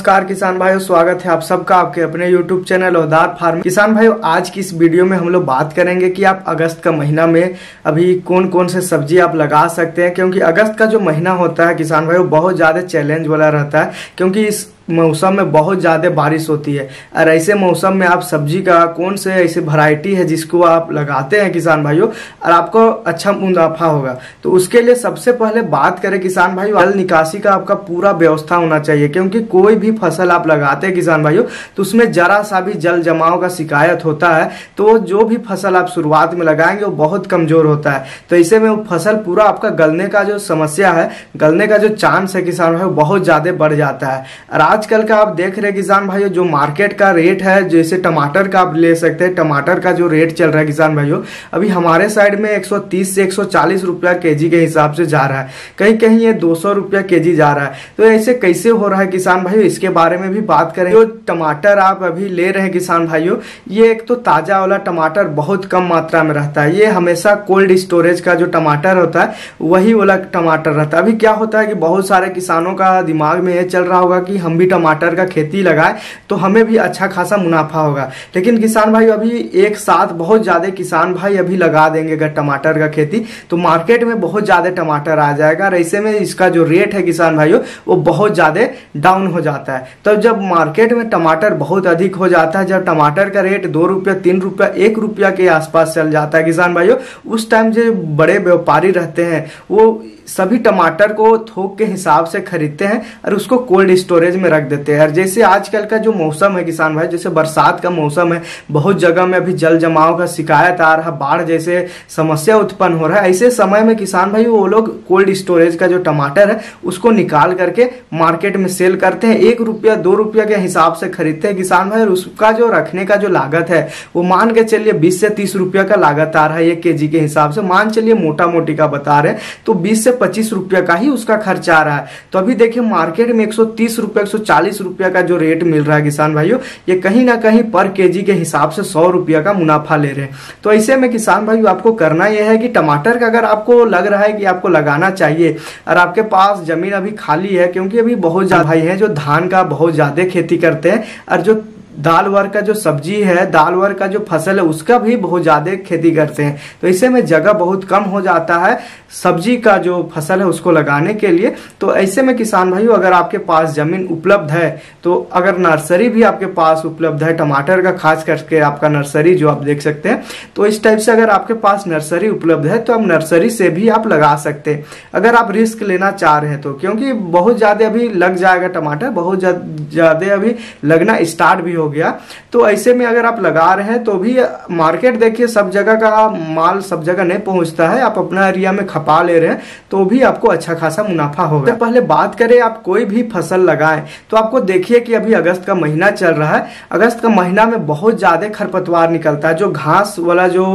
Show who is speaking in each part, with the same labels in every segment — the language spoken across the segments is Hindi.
Speaker 1: नमस्कार किसान भाइयों, स्वागत है आप सबका आपके अपने YouTube चैनल औदार फार्म। किसान भाइयों, आज की इस वीडियो में हम लोग बात करेंगे कि आप अगस्त का महीना में अभी कौन कौन से सब्जी आप लगा सकते हैं, क्योंकि अगस्त का जो महीना होता है किसान भाइयों बहुत ज्यादा चैलेंज वाला रहता है, क्योंकि इस मौसम में बहुत ज्यादा बारिश होती है। और ऐसे मौसम में आप सब्जी का कौन से ऐसी वैरायटी है जिसको आप लगाते हैं किसान भाइयों और आपको अच्छा मुनाफा होगा। तो उसके लिए सबसे पहले बात करें किसान भाइयों, जल निकासी का आपका पूरा व्यवस्था होना चाहिए, क्योंकि कोई भी फसल आप लगाते हैं किसान भाइयों तो उसमें जरा सा भी जल जमाव का शिकायत होता है तो जो भी फसल आप शुरुआत में लगाएंगे वो बहुत कमजोर होता है। तो ऐसे में वो फसल पूरा आपका गलने का जो समस्या है, गलने का जो चांस है किसान भाइयों बहुत ज्यादा बढ़ जाता है। और आजकल का आप देख रहे हैं किसान भाइयों जो मार्केट का रेट है, जैसे टमाटर का आप ले सकते हैं, टमाटर का जो रेट चल रहा है किसान भाइयों अभी हमारे साइड में 130 से 140 रुपया केजी के हिसाब से जा रहा है, कहीं कहीं ये 200 रुपया केजी जा रहा है। तो ऐसे कैसे हो रहा है किसान भाइयों, इसके बारे में भी बात करें। जो टमाटर आप अभी ले रहे हैं किसान भाइयों, ये एक तो ताजा वाला टमाटर बहुत कम मात्रा में रहता है, ये हमेशा कोल्ड स्टोरेज का जो टमाटर होता है वही वाला टमाटर रहता है। अभी क्या होता है कि बहुत सारे किसानों का दिमाग में ये चल रहा होगा कि हम भी टमाटर का खेती लगाए तो हमें भी अच्छा खासा मुनाफा होगा, लेकिन किसान भाई अभी एक साथ बहुत ज्यादा किसान भाई अभी लगा देंगे अगर टमाटर का खेती तो मार्केट में बहुत ज्यादा टमाटर आ जाएगा और ऐसे में इसका जो रेट है किसान भाइयों वो बहुत ज्यादा डाउन हो जाता है। तो जब मार्केट में टमाटर बहुत अधिक हो जाता है, जब टमाटर का रेट 2 रुपया 3 रुपया 1 रुपया के आसपास चल जाता है किसान भाइयों, उस टाइम जो बड़े व्यापारी रहते हैं वो सभी टमाटर को थोक के हिसाब से खरीदते हैं और उसको कोल्ड स्टोरेज में रख देते हैं। और जैसे आजकल का जो मौसम है किसान भाई, जैसे बरसात का मौसम है, बहुत जगह में अभी जल जमाव का शिकायत आ रहा है, बाढ़ जैसे समस्या उत्पन्न हो रहा है, ऐसे समय में किसान भाई वो लोग कोल्ड स्टोरेज का जो टमाटर है उसको निकाल करके मार्केट में सेल करते हैं, 1 रुपया 2 रुपया के हिसाब से खरीदते हैं किसान भाई। और उसका जो रखने का जो लागत है वो मान के चलिए 20 से 30 रुपया का लागत आ रहा है 1 केजी के हिसाब से, मान चलिए मोटा मोटी का बता रहे हैं, तो 20 से 25 रुपया का ही उसका खर्च आ रहा है। तो अभी देखिए मार्केट में 130 रुपया 140 रुपया का जो रेट मिल रहा है किसान भाइयों, ये कहीं ना कहीं पर केजी के हिसाब से 100 रुपया का मुनाफा ले रहे हैं। तो ऐसे में किसान भाइयों आपको करना यह है कि टमाटर का अगर आपको लग रहा है कि आपको लगाना चाहिए और आपके पास जमीन अभी खाली है, क्योंकि अभी बहुत ज्यादा भाई हैं जो धान का बहुत ज्यादा खेती करते हैं और जो दाल वर्ग का जो सब्जी है, दाल वर्ग का जो फसल है उसका भी बहुत ज्यादा खेती करते हैं। तो ऐसे में जगह बहुत कम हो जाता है सब्जी का जो फसल है उसको लगाने के लिए। तो ऐसे में किसान भाइयों अगर आपके पास जमीन उपलब्ध है, तो अगर नर्सरी भी आपके पास उपलब्ध है टमाटर का, खास करके आपका नर्सरी जो आप देख सकते हैं, तो इस टाइप से अगर आपके पास नर्सरी उपलब्ध है तो आप नर्सरी से भी आप लगा सकते हैं अगर आप रिस्क लेना चाह रहे हैं तो, क्योंकि बहुत ज्यादा अभी लग जाएगा टमाटर, बहुत ज्यादा अभी लगना स्टार्ट भी हो गया। तो ऐसे में अगर आप लगा रहे हैं तो भी मार्केट देखिए सब जगह का माल सब जगह नहीं पहुंचता है, आप अपना एरिया में खपा ले रहे हैं तो भी आपको अच्छा खासा मुनाफा होगा। तो पहले बात करें आप कोई भी फसल लगाएं तो आपको देखिए कि अभी अगस्त का महीना चल रहा है, अगस्त का महीना में बहुत ज्यादा खरपतवार निकलता है, जो घास वाला जो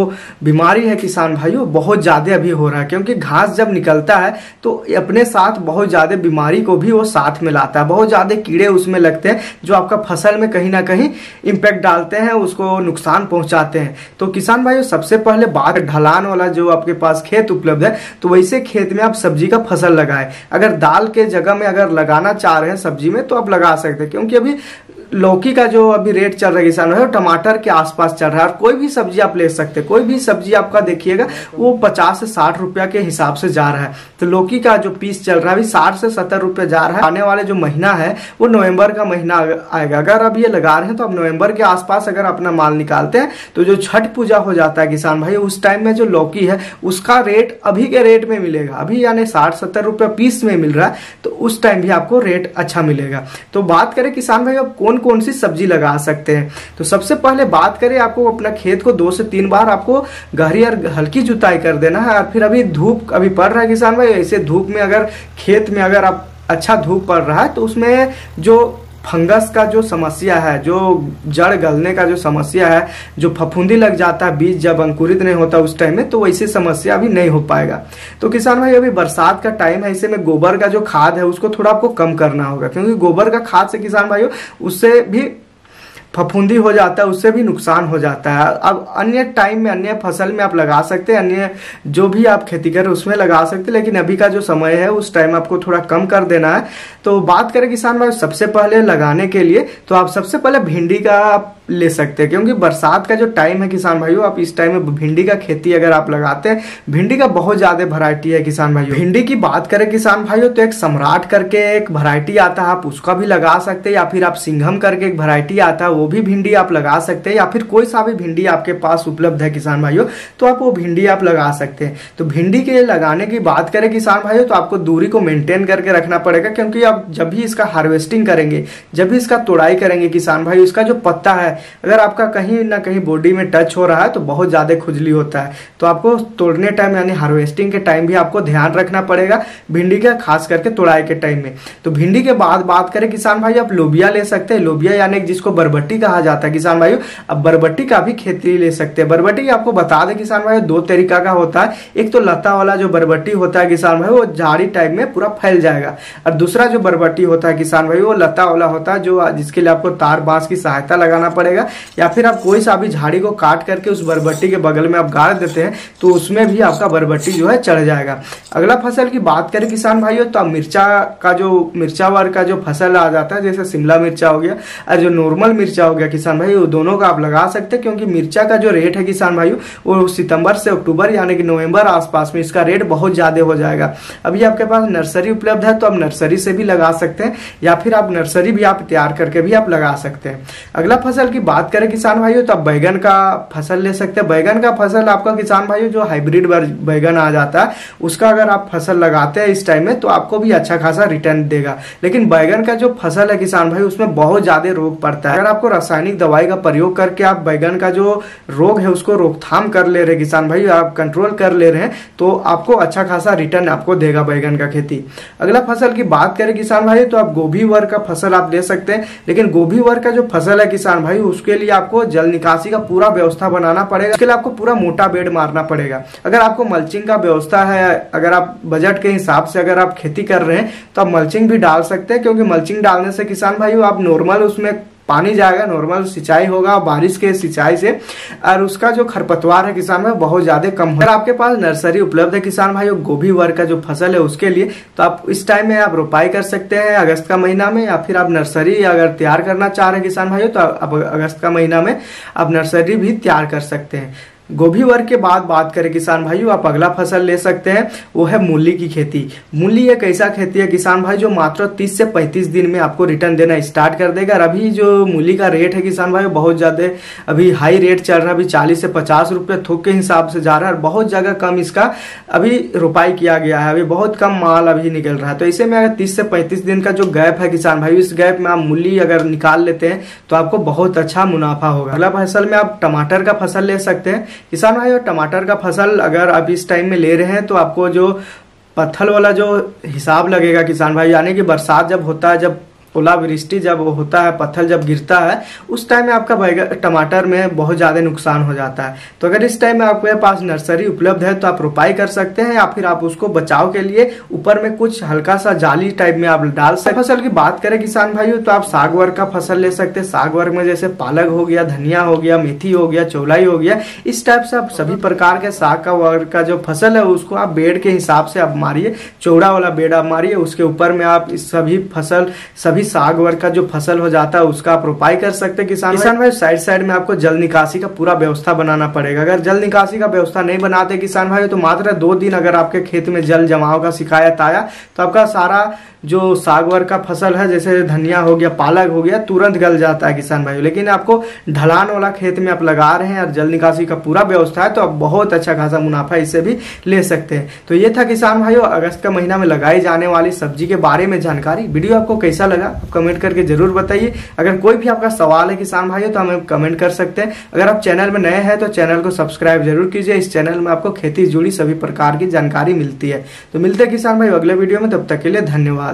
Speaker 1: बीमारी है किसान भाइयों बहुत ज्यादा अभी हो रहा है, क्योंकि घास जब निकलता है तो अपने साथ बहुत ज्यादा बीमारी को भी वो साथ में लाता है, बहुत ज्यादा कीड़े उसमें लगते हैं जो आपका फसल में कहीं ना कहीं इंपैक्ट डालते हैं, उसको नुकसान पहुंचाते हैं। तो किसान भाइयों सबसे पहले बात ढलान वाला जो आपके पास खेत उपलब्ध है तो वैसे खेत में आप सब्जी का फसल लगाएं। अगर दाल के जगह में अगर लगाना चाह रहे हैं सब्जी में तो आप लगा सकते हैं, क्योंकि अभी लौकी का जो अभी रेट चल रहा है किसान भाई टमाटर के आसपास चल रहा है। और कोई भी सब्जी आप ले सकते हैं, कोई भी सब्जी आपका देखिएगा वो 50 से 60 रुपया के हिसाब से जा रहा है। तो लौकी का जो पीस चल रहा है अभी 60 से 70 रुपया जा रहा है। आने वाले जो महीना है वो नवंबर का महीना आएगा, अगर अब ये लगा रहे हैं तो अब नवंबर के आसपास अगर अपना माल निकालते हैं तो जो छठ पूजा हो जाता है किसान भाई उस टाइम में जो लौकी है उसका रेट अभी के रेट में मिलेगा, अभी यानी 60-70 रुपया पीस में मिल रहा है, तो उस टाइम भी आपको रेट अच्छा मिलेगा। तो बात करें किसान भाई अब कौन सी सब्जी लगा सकते हैं, तो सबसे पहले बात करें आपको अपना खेत को 2 से 3 बार आपको गहरी और हल्की जुताई कर देना है। और फिर अभी धूप अभी पड़ रहा है किसान भाई, ऐसे धूप में अगर खेत में अगर आप अच्छा धूप पड़ रहा है तो उसमें जो फंगस का जो समस्या है, जो जड़ गलने का जो समस्या है, जो फफूंदी लग जाता है बीज जब अंकुरित नहीं होता उस टाइम में, तो वैसी समस्या अभी नहीं हो पाएगा। तो किसान भाई अभी बरसात का टाइम है, ऐसे में गोबर का जो खाद है उसको थोड़ा आपको कम करना होगा, क्योंकि गोबर का खाद से किसान भाइयों उससे भी फफूंदी हो जाता है, उससे भी नुकसान हो जाता है। अब अन्य टाइम में अन्य फसल में आप लगा सकते हैं, अन्य जो भी आप खेती करें उसमें लगा सकते हैं, लेकिन अभी का जो समय है उस टाइम आपको थोड़ा कम कर देना है। तो बात करें किसान भाई सबसे पहले लगाने के लिए, तो आप सबसे पहले भिंडी का आप ले सकते हैं, क्योंकि बरसात का जो टाइम है किसान भाइयों, आप इस टाइम में भिंडी का खेती अगर आप लगाते हैं, भिंडी का बहुत ज्यादा वैरायटी है किसान भाइयों। भिंडी की बात करें किसान भाइयों तो एक सम्राट करके एक वैरायटी आता है, आप उसका भी लगा सकते हैं, या फिर आप सिंघम करके एक वैरायटी आता है वो भी भिंडी आप लगा सकते हैं, या फिर कोई सा भी भिंडी आपके पास उपलब्ध है किसान भाइयों तो आप वो भिंडी आप लगा सकते हैं। तो भिंडी के लगाने की बात करें किसान भाइयों तो आपको दूरी को मेंटेन करके रखना पड़ेगा, क्योंकि आप जब भी इसका हार्वेस्टिंग करेंगे, जब भी इसका तोड़ाई करेंगे किसान भाई, इसका जो पत्ता है अगर आपका कहीं ना कहीं बॉडी में टच हो रहा है तो बहुत ज्यादा खुजली होता है। तो आपको तोड़ने टाइम यानी हार्वेस्टिंग के टाइम भी आपको ध्यान रखना पड़ेगा भिंडी का, खास करके तोड़ाई के टाइम में। तो भिंडी के बाद बात करें किसान भाई, आप लोबिया ले सकते हैं, लोबिया यानी जिसको बरबट्टी कहा जाता है किसान भाई, अब बरबट्टी का भी खेती ले सकते हैं। बरबट्टी आपको बता दें किसान भाई दो तरीका का होता है, एक तो लता वाला जो बरबट्टी होता है किसान भाई वो झाड़ी टाइप में पूरा फैल जाएगा, और दूसरा जो बरबट्टी होता है किसान भाई वो लता वाला होता है, जो जिसके लिए आपको तार बांस की सहायता लगाना पड़ेगा, या फिर आप कोई सा भी झाड़ी को काट करके उस बरबट्टी के बगल में आप गाड़ देते हैं तो उसमें भी आपका बरबट्टी जो है चढ़ जाएगा। अगला फसल की बात करें किसान भाइयों तो मिर्चा वर्ग का जो फसल आ जाता है, जैसे शिमला मिर्चा हो गया और जो नॉर्मल मिर्चा हो गया किसान भाई, वो दोनों का आप लगा सकते हैं, क्योंकि मिर्चा का जो रेट है किसान भाइयों वो सितंबर से अक्टूबर यानी कि नवंबर आसपास में इसका रेट बहुत ज्यादा हो जाएगा। अभी आपके पास नर्सरी उपलब्ध है तो आप नर्सरी से भी लगा सकते हैं, या फिर आप नर्सरी भी आप तैयार करके भी आप लगा सकते हैं। अगला फसल की बात करें किसान भाइयों तो आप बैगन का फसल ले सकते हैं। बैगन का फसल आपका किसान भाइयों जो हाइब्रिड बैगन आ जाता है उसका अगर आप फसल लगाते हैं इस टाइम में तो आपको भी अच्छा खासा रिटर्न देगा, लेकिन बैगन का जो फसल है किसान भाई उसमें बहुत ज्यादा रोग पड़ता है। अगर आपको रासायनिक दवाई का प्रयोग करके आप बैगन का जो रोग है उसको रोकथाम कर ले रहे किसान भाई, आप कंट्रोल कर ले रहे हैं तो आपको अच्छा खासा रिटर्न आपको देगा बैगन का खेती। अगला फसल की बात करें किसान भाई तो आप गोभी वर्ग का फसल आप ले सकते हैं, लेकिन गोभी वर्ग का जो फसल है किसान भाई उसके लिए आपको जल निकासी का पूरा व्यवस्था बनाना पड़ेगा, इसके लिए आपको पूरा मोटा बेड मारना पड़ेगा। अगर आपको मल्चिंग का व्यवस्था है, अगर आप बजट के हिसाब से अगर आप खेती कर रहे हैं तो आप मल्चिंग भी डाल सकते हैं, क्योंकि मल्चिंग डालने से किसान भाई आप नॉर्मल उसमें पानी जाएगा, नॉर्मल सिंचाई होगा बारिश के सिंचाई से, और उसका जो खरपतवार है किसान भाई बहुत ज्यादा कम होगा। अगर आपके पास नर्सरी उपलब्ध है किसान भाई गोभी वर्ग का जो फसल है उसके लिए, तो आप इस टाइम में आप रोपाई कर सकते हैं अगस्त का महीना में, या फिर आप नर्सरी अगर तैयार करना चाह रहे हैं किसान भाई तो आप अगस्त का महीना में आप नर्सरी भी तैयार कर सकते हैं। गोभी वर्ग के बाद बात करें किसान भाइयों आप अगला फसल ले सकते हैं, वो है मूली की खेती। मूली एक ऐसा खेती है किसान भाई जो मात्र 30 से 35 दिन में आपको रिटर्न देना स्टार्ट कर देगा। और अभी जो मूली का रेट है किसान भाई बहुत ज्यादा अभी हाई रेट चल रहा है, अभी 40 से 50 रुपए थोक के हिसाब से जा रहा है, और बहुत जगह कम इसका अभी रोपाई किया गया है, अभी बहुत कम माल अभी निकल रहा है। तो ऐसे में अगर 30 से 35 दिन का जो गैप है किसान भाई, इस गैप में आप मूली अगर निकाल लेते हैं तो आपको बहुत अच्छा मुनाफा होगा। अगला फसल में आप टमाटर का फसल ले सकते हैं किसान भाई, और टमाटर का फसल अगर आप इस टाइम में ले रहे हैं तो आपको जो पत्थल वाला जो हिसाब लगेगा किसान भाई, यानी कि बरसात जब होता है, जब ओलावृष्टि जब होता है, पत्थर जब गिरता है, उस टाइम में आपका टमाटर में बहुत ज्यादा नुकसान हो जाता है। तो अगर इस टाइम में आपके पास नर्सरी उपलब्ध है तो आप रोपाई कर सकते हैं, या फिर आप उसको बचाव के लिए ऊपर में कुछ हल्का सा जाली टाइप में आप डाल सकते हैं। फसल की बात करें किसान भाइयों तो आप साग वर्ग का फसल ले सकते हैं। साग वर्ग में जैसे पालक हो गया, धनिया हो गया, मेथी हो गया, चौलाई हो गया, इस टाइप से आप सभी प्रकार के साग का वर्ग का जो फसल है उसको आप बेड के हिसाब से आप मारिए, चौड़ा वाला बेड आप मारिए, उसके ऊपर में आप सभी साग वर्ग का जो फसल हो जाता है उसका आप रोपाई कर सकते हैं। किसान भाई साइड में आपको जल निकासी का पूरा व्यवस्था बनाना पड़ेगा। अगर जल निकासी का व्यवस्था नहीं बनाते किसान भाई तो मात्र 2 दिन अगर आपके खेत में जल जमाव का शिकायत आया तो आपका सारा जो साग वर्ग का फसल है जैसे धनिया हो गया, पालक हो गया, तुरंत गल जाता है किसान भाई। लेकिन आपको ढलान वाला खेत में आप लगा रहे हैं और जल निकासी का पूरा व्यवस्था है तो आप बहुत अच्छा खासा मुनाफा इससे भी ले सकते हैं। तो ये था किसान भाइयों अगस्त का महीना में लगाई जाने वाली सब्जी के बारे में जानकारी। वीडियो आपको कैसा लगा आप कमेंट करके जरूर बताइए। अगर कोई भी आपका सवाल है किसान भाइयों तो हमें कमेंट कर सकते हैं। अगर आप चैनल में नए हैं तो चैनल को सब्सक्राइब जरूर कीजिए। इस चैनल में आपको खेती से जुड़ी सभी प्रकार की जानकारी मिलती है। तो मिलते हैं किसान भाई अगले वीडियो में, तब तक के लिए धन्यवाद।